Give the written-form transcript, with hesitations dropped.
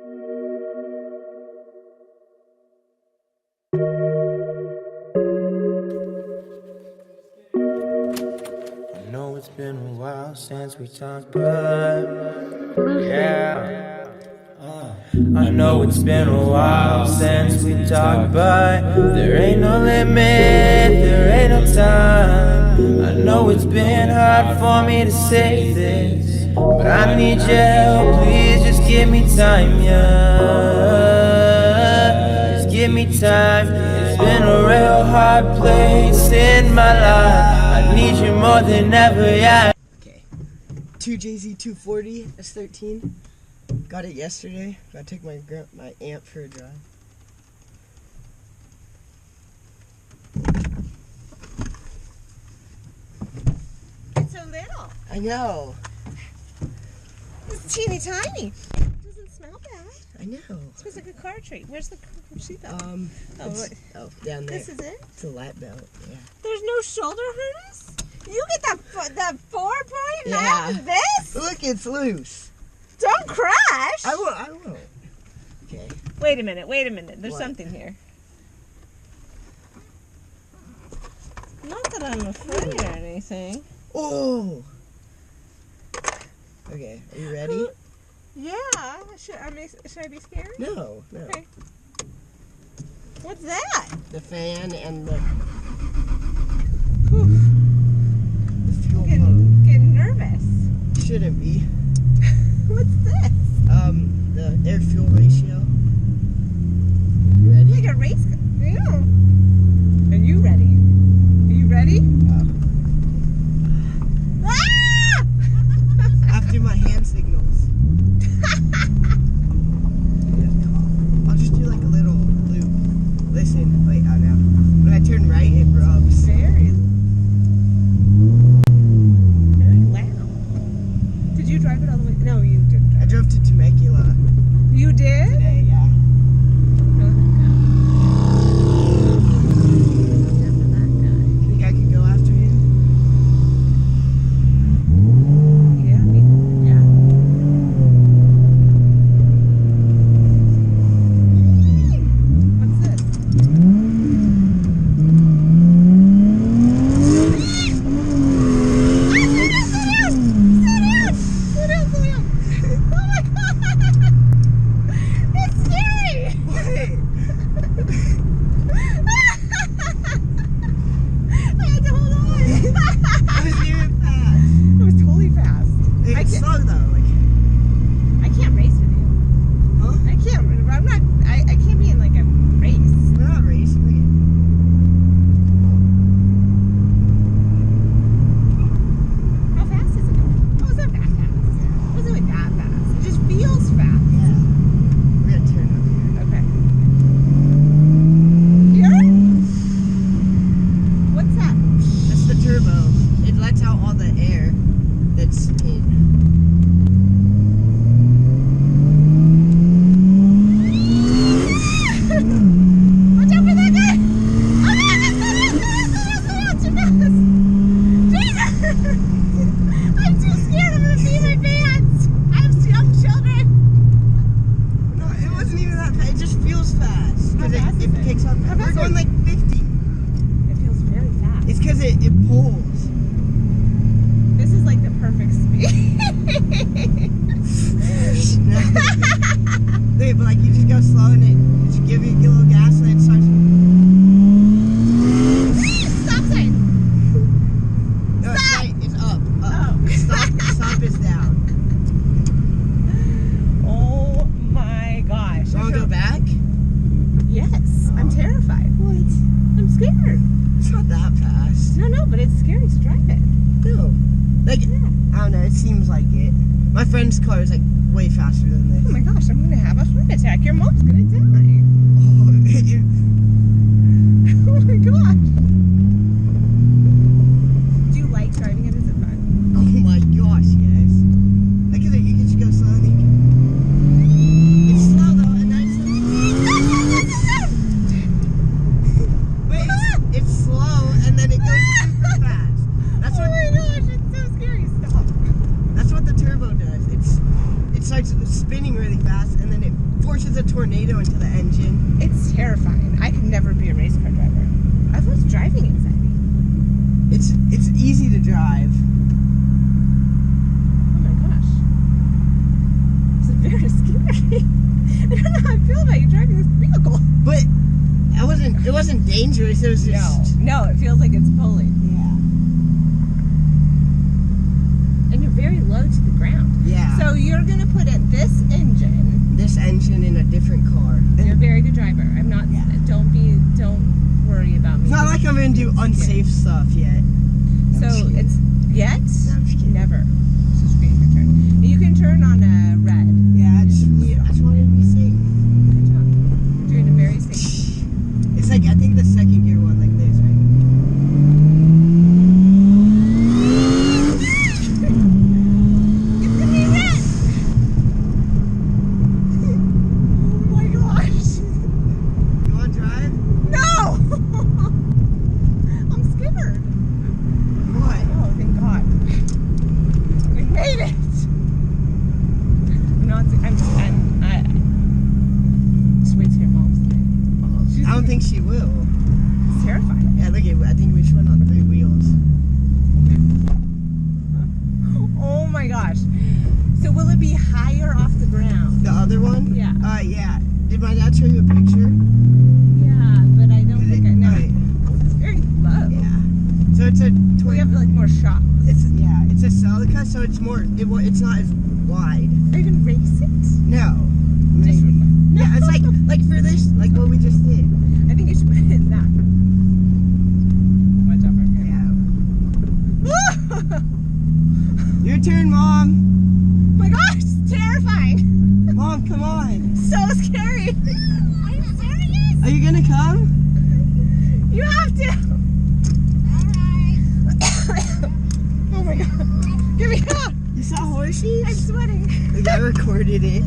I know it's been a while since we talked, but yeah. I know it's been a while since we talked, but there ain't no limit, there ain't no time. I know it's been hard for me to say this, but I need your help, please just give me time, yeah. Just give me time, it's been a real hard place in my life. I need you more than ever, yeah. Okay, 2JZ240 S13. Got it yesterday. Gotta take my amp for a drive. It's so little. I know. It's teeny tiny. It doesn't smell bad. I know. It smells like a car treat. Where's the seatbelt? Down there. This is it? It's a lap belt. Yeah. There's no shoulder harness? You get that 4-point and I Yeah. have this? Look, it's loose. Don't crash. I won't. Okay. Wait a minute. There's What? something here. Not that I'm afraid or anything. Oh. Okay. Are you ready? Yeah. Should I be scared? No. Okay. What's that? The fan and the Whew. fuel I'm pump. getting nervous. Shouldn't be. What's this? The air fuel ratio. You ready? Like a race car. Yeah. Are you ready? Are you ready? Ah! I have to do my hand signals. I'll just do like a little loop. Listen, wait, oh no. When I turn right, it rubs. Very loud. Did you drive it all the way? No, you didn't. I drove to Temecula You did? today, yeah. Think I could go after him? Yeah. What's this? Slow down. Oh my god! It's scary! I had to hold on. I was even fast. It was totally fast. It's slow though. I can't race with you. Huh? I can't be in like a race. We're not racing. How fast is it going? Oh, it's not that fast. It wasn't really that fast. It just feels fast. Yeah. We're gonna turn up here. Okay. Here? What's that? That's the turbo. It lets out all the air that's in. Watch out for that guy! Oh my god, slow down, too fast! Jesus! I'm too scared, I'm gonna pee my pants! I have young children! No, it wasn't even that fast. It just feels fast. How Because fast it is it? picks up. How We're fast going is it? like 50. It feels very fast. It's because it pulls. This is like the perfect speed. Wait, but like you just go slow and it just give a little gas and it starts. Stop sign! No, it's Stop! right. It's up. Oh. Stop is down. Oh my gosh. So I'll go back? Yes, I'm terrified. What? I'm scared. It's not that fast. No, but it's scary to drive it. No. Like, Yeah. I don't know, it seems like it. My friend's car is like way faster than this. Oh my gosh, I'm gonna have a heart attack. Your mom's gonna die. Oh my gosh. Do you like driving it? Is it fun? Oh my gosh, yes. Like, you can just go slow and you can... It's slow though, and that's... Wait, it's slow and then it goes super fast. That's Oh what... my gosh, it's so scary. Stop. That's what the turbo does. It starts spinning really fast and then it pushes a tornado into the engine. It's terrifying. I could never be a race car driver. I have lots of driving anxiety. It's easy to drive. Oh my gosh. It's very scary. I don't know how I feel about you driving this vehicle. But it wasn't dangerous. It was just No, it feels like it's pulling. yeah. And you're very low to the ground. Yeah. So you're gonna put this engine. This engine in a different car. You're a very good driver. I'm not. Yeah. Don't worry about me. It's not like I'm gonna do unsafe stuff yet. So it's yet. No, I'm just kidding. Never. So just waiting your turn. You can turn on red. Yeah, I just wanted to be safe. Good job. You're doing it very safe. It's like I think the second gear one like this, right? It's gonna be red. Oh my gosh. You wanna drive? No. I'm scared. What? Oh, thank God. We made it. Just wait till your mom's there. I don't think she will. It's terrifying. Yeah, look at I think we just went on 3 wheels. Oh my gosh. So will it be higher off the ground? The other one? Yeah. Yeah. Did my dad show you a picture? Yeah, but I don't think I know. It's very low. Yeah. So it's a We have like more shocks. it's a Celica, so it's more it's not as wide. Are you gonna race it? No. Just Maybe. Yeah, it's like for this, like what we just did. I think you should put it in that. Watch out for Yeah. Your turn, Mom. Oh my gosh, it's terrifying. Mom, come on. So scary. Are you serious? Are you gonna come? You have to. Alright. Oh my god. Give me up. You saw horses? I'm sweating. Like I recorded it.